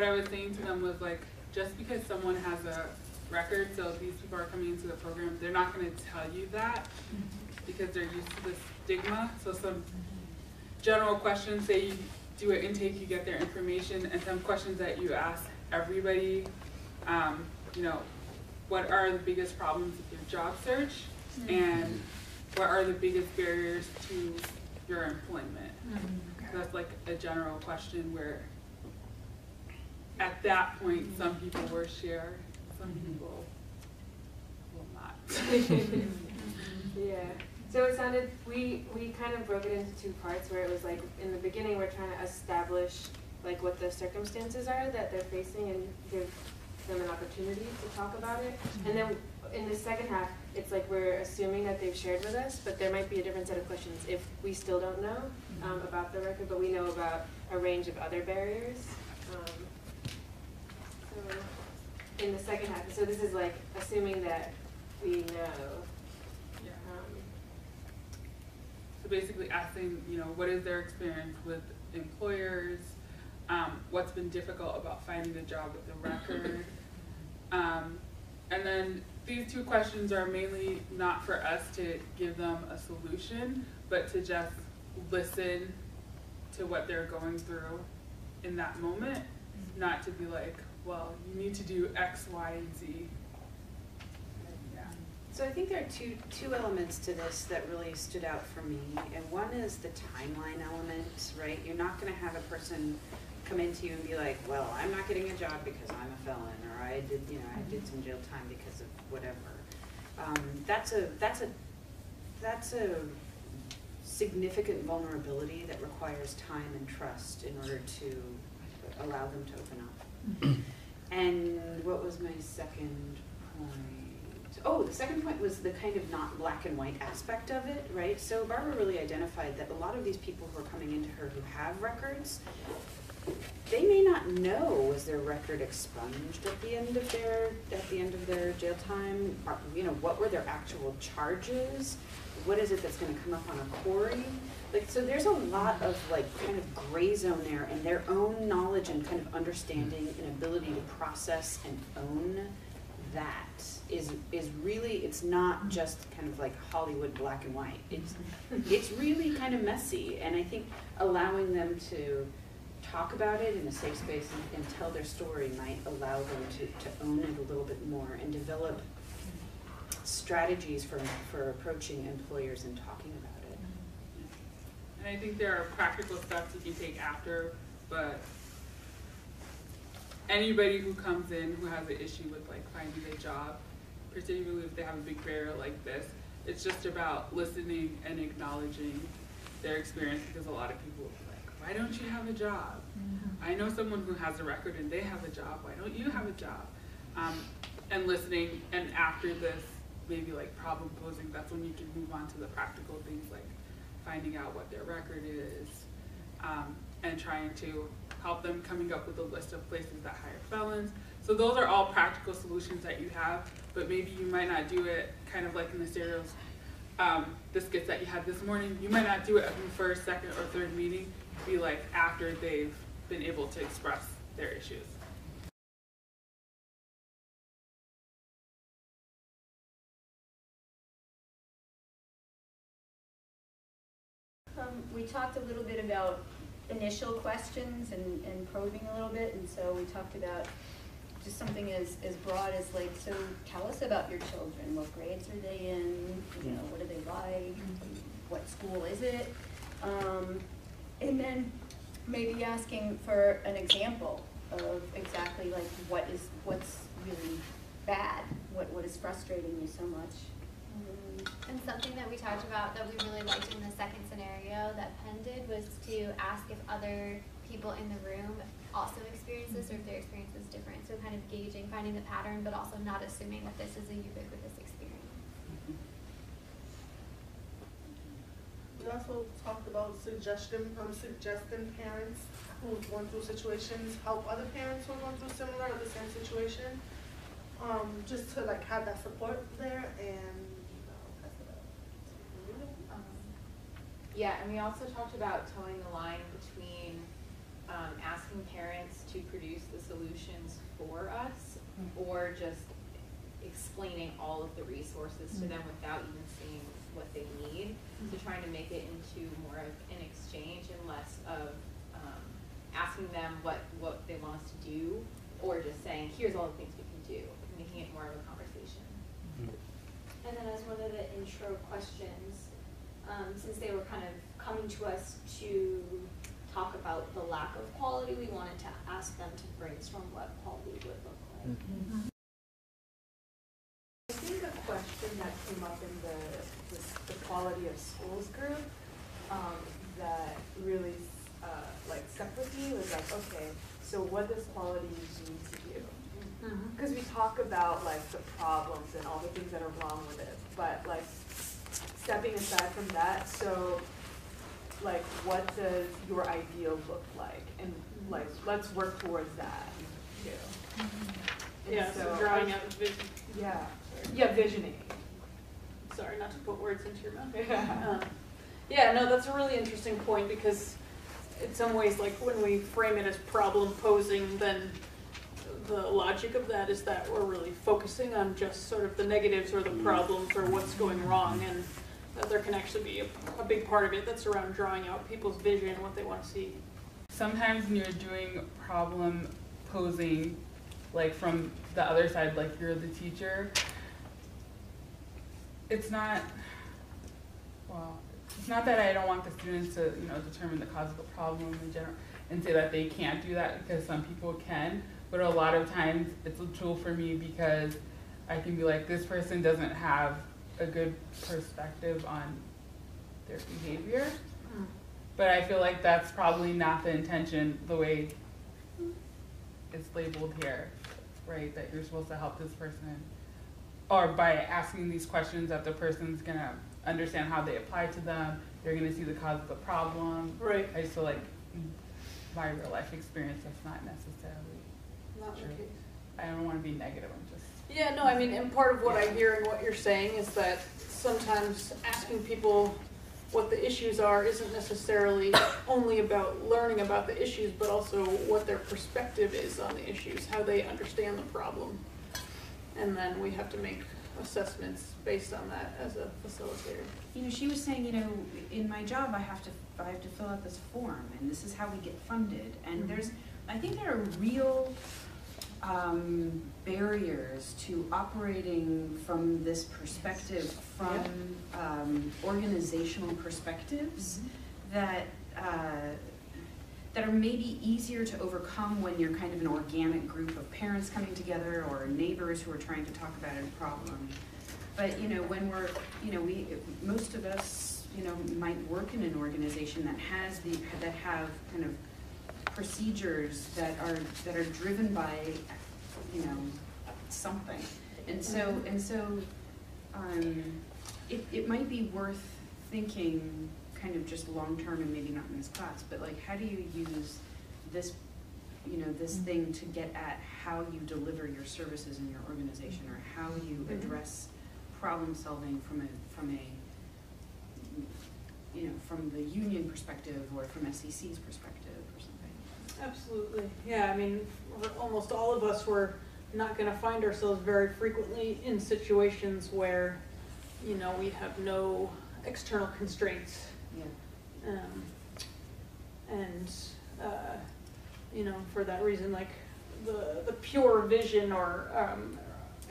what I was saying to them was like, just because someone has a record, so these people are coming into the program, they're not going to tell you that because they're used to this stigma. So some general questions, say you do an intake, you get their information, and some questions that you ask everybody, you know, what are the biggest problems with your job search, and what are the biggest barriers to your employment? So that's like a general question where at that point some people will share, some people will not. Yeah. So it sounded, we kind of broke it into two parts where it was like in the beginning we're trying to establish like what the circumstances are that they're facing and give them an opportunity to talk about it. And then in the second half, it's like we're assuming that they've shared with us, but there might be a different set of questions if we still don't know about the record, but we know about a range of other barriers. So in the second half, so this is like assuming that we know. Yeah. So basically asking, you know, what is their experience with employers, what's been difficult about finding a job with a record, and then these two questions are mainly not for us to give them a solution, but to just listen to what they're going through in that moment, not to be like, well, you need to do X, Y, and Z. Yeah. So I think there are two elements to this that really stood out for me, and one is the timeline element, right? You're not going to have a person come into you and be like, well, I'm not getting a job because I'm a felon, or I did, you know, I did some jail time because of whatever. That's a significant vulnerability that requires time and trust in order to allow them to open up. And what was my second point? Oh, the second point was the kind of not black and white aspect of it, right? So Barbara really identified that a lot of these people who are coming into her who have records, they may not know, was their record expunged at the end of their jail time? You know, what were their actual charges? What is it that's going to come up on a query? Like, so there's a lot of like kind of gray zone there, and their own knowledge and kind of understanding and ability to process and own that is really, it's not just kind of like Hollywood black and white. It's really kind of messy, and I think allowing them to talk about it in a safe space and tell their story might allow them to own it a little bit more and develop strategies for approaching employers and talking about it. And I think there are practical steps you can take after, but anybody who comes in who has an issue with like finding a job, particularly if they have a big barrier like this, it's just about listening and acknowledging their experience, because a lot of people will be like, why don't you have a job? I know someone who has a record and they have a job, why don't you have a job? And listening, and after this, maybe like problem posing, that's when you can move on to the practical things like finding out what their record is, and trying to help them coming up with a list of places that hire felons. So those are all practical solutions that you have, but maybe you might not do it kind of like in the serials, the skits that you had this morning. You might not do it in the first, second, or third meeting. Be like after they've been able to express their issues. We talked a little bit about initial questions and probing a little bit, and so we talked about just something as broad as like, so tell us about your children. What grades are they in? You know, what do they like? What school is it? And then maybe asking for an example of exactly like what's really bad, what is frustrating you so much. And something that we talked about that we really liked in the second scenario that Penn did was to ask if other people in the room also experience this, or if their experience is different. So kind of gauging, finding the pattern, but also not assuming that this is a ubiquitous experience. We also talked about suggesting parents who are going through situations help other parents who are going through similar or the same situation, just to like have that support there and. Yeah, and we also talked about towing the line between asking parents to produce the solutions for us, or just explaining all of the resources to them without even seeing what they need. So trying to make it into more of an exchange and less of asking them what they want us to do, or just saying, here's all the things we can do, making it more of a conversation. And then as one of the intro questions, since they were kind of coming to us to talk about the lack of quality, we wanted to ask them to brainstorm what quality would look like. I think a question that came up in the quality of schools group that really like stuck with me was like, okay, so what does quality mean to you? Because we talk about like the problems and all the things that are wrong with it, but like stepping aside from that, so like what does your ideal look like? And like let's work towards that too. Yeah, so drawing out the vision. Yeah. Yeah, visioning. Sorry, not to put words into your mouth. Yeah, no, that's a really interesting point, because in some ways, like when we frame it as problem posing, then the logic of that is that we're really focusing on just sort of the negatives or the problems or what's going wrong, and there can actually be a big part of it that's around drawing out people's vision, what they want to see. Sometimes when you're doing problem posing, like from the other side, like you're the teacher, it's not that I don't want the students to, determine the cause of the problem in general and say that they can't do that, because some people can, but a lot of times it's a tool for me because I can be like, this person doesn't have a good perspective on their behavior, but I feel like that's probably not the intention the way it's labeled here, right? That you're supposed to help this person, or by asking these questions that the person's gonna understand how they apply to them, they're gonna see the cause of the problem. Right. I just feel like my real life experience, that's not necessarily Not true. the case. I don't want to be negative, I'm just. Yeah, no, I mean, and part of what I hear in what you're saying is that sometimes asking people what the issues are isn't necessarily only about learning about the issues, but also what their perspective is on the issues, how they understand the problem. And then we have to make assessments based on that as a facilitator. She was saying, in my job, I have to fill out this form, and this is how we get funded. And I think there are real barriers to operating from this perspective, from organizational perspectives that are maybe easier to overcome when you're kind of an organic group of parents coming together or neighbors who are trying to talk about a problem. But when we're, most of us, might work in an organization that have kind of procedures that are driven by, something, and so it might be worth thinking kind of just long term, and maybe not in this class, but like, how do you use this, this thing to get at how you deliver your services in your organization, or how you address problem solving from the union perspective, or from SEC's perspective, or something. Absolutely. Yeah, I mean, almost all of us were not going to find ourselves very frequently in situations where, we have no external constraints. Yeah. For that reason, like the pure vision or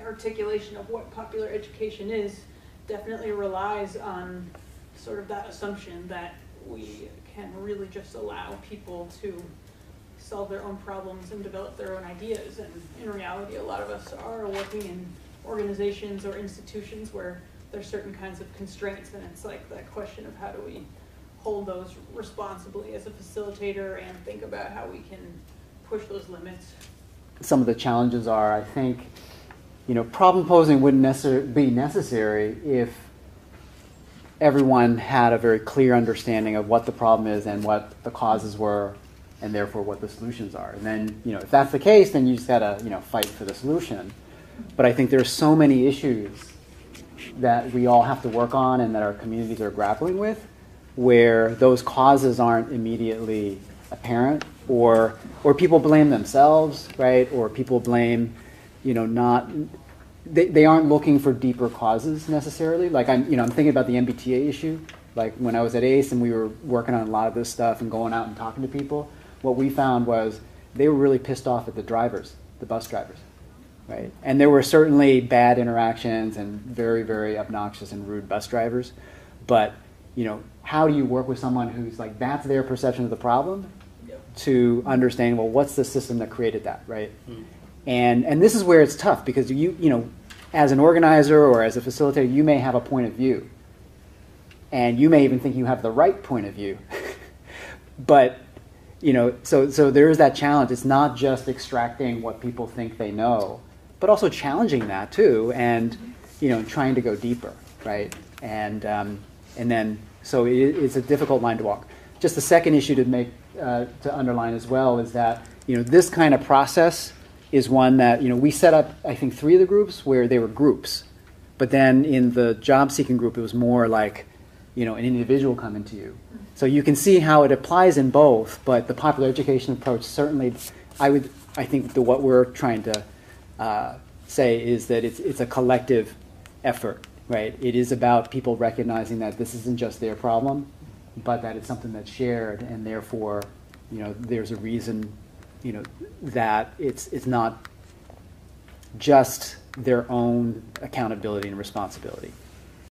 articulation of what popular education is definitely relies on sort of that assumption that we can really just allow people to solve their own problems and develop their own ideas. And in reality, a lot of us are working in organizations or institutions where there's certain kinds of constraints, and it's like that question of how do we hold those responsibly as a facilitator and think about how we can push those limits. Some of the challenges are, I think, problem posing wouldn't be necessary if everyone had a very clear understanding of what the problem is and what the causes were, and therefore what the solutions are. And then, if that's the case, then you just gotta, fight for the solution. But I think there's so many issues that we all have to work on and that our communities are grappling with, where those causes aren't immediately apparent, or people blame themselves, right? Or people blame, they aren't looking for deeper causes necessarily. Like I'm thinking about the MBTA issue. Like when I was at ACE and we were working on a lot of this stuff and going out and talking to people, what we found was they were really pissed off at the drivers, the bus drivers, right? And there were certainly bad interactions and very, very obnoxious and rude bus drivers. But, how do you work with someone who's like, that's their perception of the problem, to understand, well, what's the system that created that, right? And this is where it's tough, because as an organizer or as a facilitator, you may have a point of view. And you may even think you have the right point of view. But, so there is that challenge. It's not just extracting what people think they know, but also challenging that too, and, trying to go deeper, right? And then, so it's a difficult line to walk. Just the second issue to underline as well is that, this kind of process is one that, we set up, I think, 3 of the groups where they were groups. But then in the job-seeking group, it was more like, an individual coming to you. So you can see how it applies in both, but the popular education approach certainly, I think what we're trying to say is that it's a collective effort, right? It is about people recognizing that this isn't just their problem, but that it's something that's shared, and therefore, there's a reason, that it's not just their own accountability and responsibility.